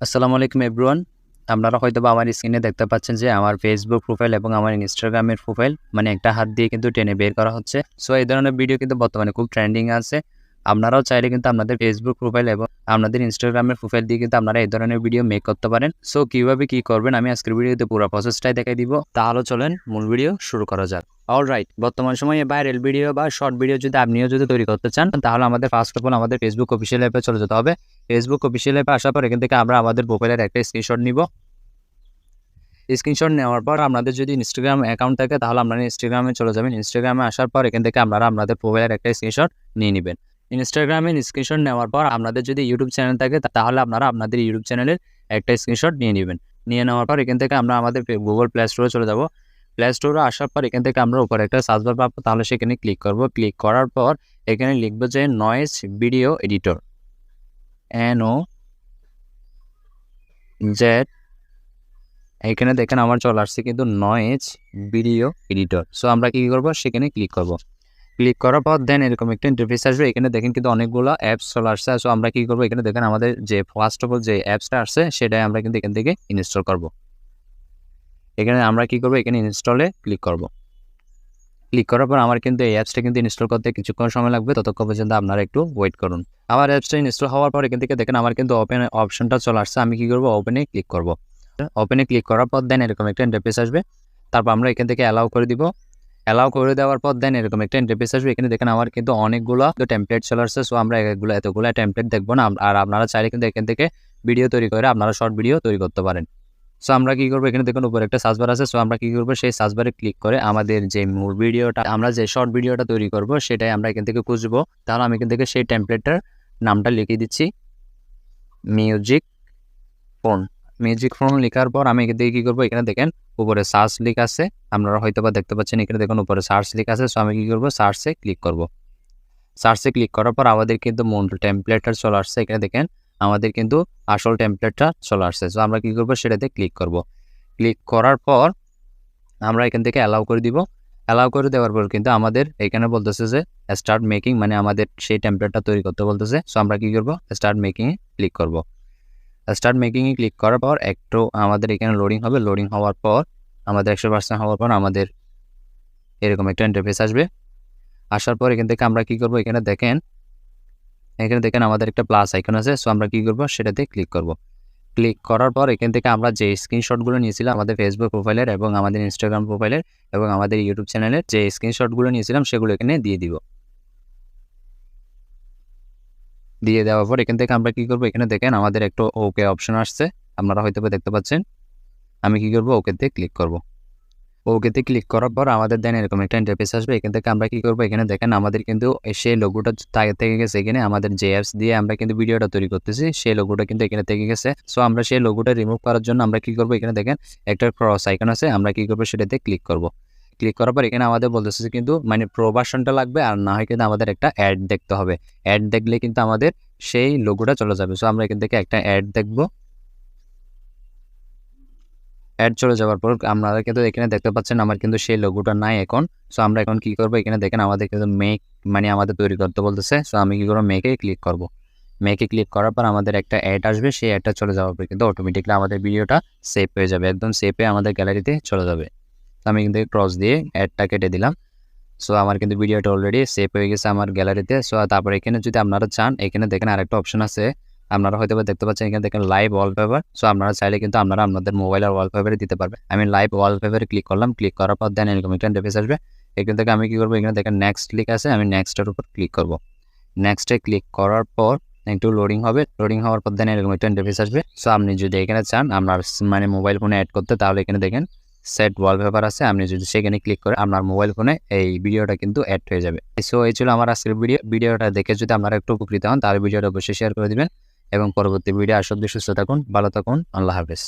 আসসালামু আলাইকুম এভরিওয়ান। আপনারা হয়তোবা আমার স্ক্রিনে দেখতে পাচ্ছেন যে আমার ফেসবুক প্রোফাইল এবং আমার ইনস্টাগ্রামের প্রোফাইল মানে একটা হাত দিয়ে কিন্তু টেনে বের করা হচ্ছে। সো এই ধরনের ভিডিও কিন্তু বর্তমানে খুব ট্রেন্ডিং আছে। আপনারাও চাইলে কিন্তু আপনাদের ফেসবুক প্রোফাইল এবং আপনাদের ইনস্টাগ্রামের প্রোফাইল দিয়ে কিন্তু আপনারা এই ধরনের ভিডিও মেক করতে পারেন। সো কিভাবে কি করবেন আমি আজকের ভিডিওতে পুরো প্রসেসটাই দেখাই দিব। তাহলে চলেন মূল ভিডিও শুরু করা যাক। অলরাইট, বর্তমান সময়ে ভাইরাল ভিডিও বা শর্ট ভিডিও যদি আপনিও তৈরি করতে চান তাহলে আমাদের ফার্স্ট অফ অল আমাদের ফেসবুক অফিসিয়াল অ্যাপে চলে যেতে হবে। ফেসবুক অফিসিয়াল অ্যাপে আসার পর এখান থেকে আমরা আমাদের প্রোফাইলের একটা স্ক্রিনশট নিব। স্ক্রিনশট নেওয়ার পর আপনাদের যদি ইনস্টাগ্রাম অ্যাকাউন্ট থাকে তাহলে আপনারা ইনস্টাগ্রামে চলে যাবেন। ইনস্টাগ্রামে আসার পর এখান থেকে আপনারা আপনাদের প্রোফাইলের একটা স্ক্রিনশট নিয়ে নেবেন। ইনস্টাগ্রামে স্ক্রিনশট নেওয়ার পর আপনাদের যদি ইউটিউব চ্যানেল থাকে তাহলে আপনারা আপনাদের ইউটিউব চ্যানেলের একটা স্ক্রিনশট নিয়ে নেবেন। নিয়ে নেওয়ার পর এখান থেকে আমরা আমাদের গুগল প্লে স্টোরে চলে যাব। প্লে স্টোরে আসার পর এখান থেকে আমরা উপরে একটা সার্চ বার পাবো, তাহলে সেখানে ক্লিক করব। ক্লিক করার পর এখানে লিখবো যে নয়েজ ভিডিও এডিটর, NOZ। এখানে দেখেন আমার চলে আসছে কিন্তু নয়েজ ভিডিও এডিটর। সো আমরা কি করব, সেখানে ক্লিক করব। ক্লিক করার পর দেন এরকম একটা ইন্টারফেস আসবে। এখানে দেখেন কিন্তু অনেকগুলো অ্যাপস চলে আসছে। সো আমরা কি করব, এখানে দেখেন আমাদের যে ফার্স্ট অফ অল যে অ্যাপসটা আসছে সেটাই আমরা কিন্তু এখান থেকে ইনস্টল করব। এখানে আমরা কি করব, এখানে ইনস্টলে ক্লিক করব। ক্লিক করার পর আমার কিন্তু এই অ্যাপসটা কিন্তু ইনস্টল করতে কিছুক্ষণ সময় লাগবে, ততক্ষণ পর্যন্ত আপনারা একটু ওয়েট করুন। আমার অ্যাপসটা ইনস্টল হওয়ার পর এখান থেকে দেখেন আমার কিন্তু ওপেন অপশনটা চলে আসছে। আমি কি করব, ওপেনে ক্লিক করব। ওপেনে ক্লিক করার পর দেন এরকম একটা ইন্টারফেস আসবে। তারপর আমরা এখান থেকে অ্যালাউ করে দিব। অ্যালাউ করে দেওয়ার পর দেন এরকম একটা ইন্টারফেস আসবে। এখানে দেখেন আমার কিন্তু অনেকগুলো টেমপ্লেট চলে আসছে। সো আমরা এতগুলো টেমপ্লেট দেখবো না। আর আপনারা চাইলে কিন্তু এখান থেকে ভিডিও তৈরি করে আপনারা শর্ট ভিডিও তৈরি করতে পারেন। সো আমরা কি করবো, এখানে দেখুন উপরে একটা সার্চ বার আছে। সো আমরা কি করবো, সেই সার্চ বারে ক্লিক করে আমাদের যে মূল ভিডিওটা আমরা যে শর্ট ভিডিওটা তৈরি করব সেটাই আমরা এখান থেকে খুঁজবো। তাহলে আমি এখান থেকে সেই টেমপ্লেটটার নামটা লিখে দিচ্ছি, মিউজিক ফোন। মিউজিক ফোন লেখার পর আমি এখান থেকে কী করবো, এখানে দেখেন উপরে সার্চ লিখ আছে, আপনারা হয়তো বা দেখতে পাচ্ছেন। এখানে দেখুন উপরে সার্চ লিখ আছে। সো আমি কী করবো, সার্চে ক্লিক করব। সার্চে ক্লিক করার পর আমাদের কিন্তু মূল টেমপ্লেটটা চলে আসছে। এখানে দেখেন আমাদের কিন্তু আসল টেমপ্লেটটা চলে আসছে। সো আমরা কী করবো, সেটাতে ক্লিক করব। ক্লিক করার পর আমরা এখান থেকে অ্যালাউ করে দিব। অ্যালাউ করে দেওয়ার পর কিন্তু আমাদের এখানে বলতেছে যে স্টার্ট মেকিং, মানে আমাদের সেই টেমপ্লেটটা তৈরি করতে বলতেছে। সো আমরা কী করব, স্টার্ট মেকিংয়ে ক্লিক করব। স্টার্ট মেকিংয়ে ক্লিক করার পর একটু আমাদের এখানে লোডিং হবে। লোডিং হওয়ার পর আমাদের 100% হওয়ার পর আমাদের এরকম একটা ইন্টারফেস আসবে। আসার পর এখান থেকে আমরা কী করব, এখানে দেখেন আমাদের একটা প্লাস আইকন আছে। সো আমরা কী করব, সেটাতে ক্লিক করব। ক্লিক করার পর এখান থেকে আমরা যে স্ক্রিনশটগুলো নিয়েছিলাম আমাদের ফেসবুক প্রোফাইলের এবং আমাদের ইনস্টাগ্রাম প্রোফাইলের এবং আমাদের ইউটিউব চ্যানেলের যে স্ক্রিনশটগুলো নিয়েছিলাম সেগুলো এখানে দিয়ে দিব। দিয়ে দেওয়ার পর এখান থেকে আমরা কী করব, এখানে দেখেন আমাদের একটা ওকে অপশন আসছে, আপনারা হয়তো দেখতে পাচ্ছেন। আমি কী করব, ওকেতে ক্লিক করব। ওকেতে ক্লিক করার পর আমাদের দেন এরকম একটা ইন্টারফেস আসবে। এখান থেকে আমরা কী করব, এখানে দেখেন আমাদের কিন্তু সেই লোগোটা থেকে গেছে। এখানে আমাদের যে অ্যাপস দিয়ে আমরা কিন্তু ভিডিওটা তৈরি করতেছি সেই লোগোটা কিন্তু এখানে থেকে গেছে। সো আমরা সেই লোগোটা রিমুভ করার জন্য আমরা কী করব, এখানে দেখেন একটা ক্রস আইকন আছে, আমরা কী করব, সেটাতে ক্লিক করব। ক্লিক করার পর এখানে আমাদের বলতেছে কিন্তু মানে প্রো ভার্সনটা লাগবে, আর না হয় কিন্তু আমাদের একটা অ্যাড দেখতে হবে। অ্যাড দেখলে কিন্তু আমাদের সেই লোগোটা চলে যাবে। সো আমরা এখান থেকে একটা অ্যাড দেখব। অ্যাড চলে যাওয়ার পর আপনারা কিন্তু এখানে দেখতে পাচ্ছেন আমার কিন্তু সেই লোগোটা নাই এখন। সো আমরা এখন কি করব, এখানে দেখেন আমাদের কিন্তু মেক মানে আমাদের তৈরি করতে বলতেছে। সো আমি কি করব, মেকে ক্লিক করব। মেকে ক্লিক করার পর আমাদের একটা অ্যাড আসবে। সেই অ্যাডটা চলে যাওয়ার পর কিন্তু অটোমেটিকলি আমাদের ভিডিওটা সেভ হয়ে যাবে, একদম সেভ হয়ে আমাদের গ্যালারিতে চলে যাবে। তো আমি কিন্তু ক্রস দিয়ে অ্যাডটা কেটে দিলাম। সো আমার কিন্তু ভিডিওটা অলরেডি সেভ হয়ে গেছে আমার গ্যালারিতে। সো তারপরে এখানে যদি আপনারা চান, এখানে দেখেন আরেকটা অপশন আছে, আপনারা হয়তো দেখতে পাচ্ছেন। এখানে দেখেন লাইভ ওয়ালপেপার। সো আপনারা চাইলে কিন্তু আপনারা আপনাদের মোবাইলের ওয়ালপেপারে দিতে পারবেন। আমি লাইভ ওয়ালপেপারে ক্লিক করলাম। ক্লিক করার পর দেন এরকম একটা ইন্টারফেস আসবে। এখান থেকে আমি কি করব, এখানে দেখেন নেক্সট লিখ আছে, আমি নেক্সটের উপর ক্লিক করব। নেক্সটে ক্লিক করার পর একটু লোডিং হবে। লোডিং হওয়ার পর দেন এরকম একটা ইন্টারফেস আসবে। সো আপনি যদি এখানে চান আপনার মানে মোবাইল ফোনে অ্যাড করতে, তাহলে এখানে দেখেন সেট ওয়ালপেপার আছে, আপনি যদি সেখানে ক্লিক করে আপনার মোবাইল ফোনে এই ভিডিওটা কিন্তু অ্যাড হয়ে যাবে। সো এই ছিল আমার আজকের ভিডিওটা দেখে যদি আপনারা একটু উপকৃত হন তাহলে ভিডিওটা অবশ্যই শেয়ার করে দিবেন এবং পরবর্তী ভিডিও আসার জন্য সুস্থ থাকুন, ভালো থাকুন, আল্লাহ হাফেজ।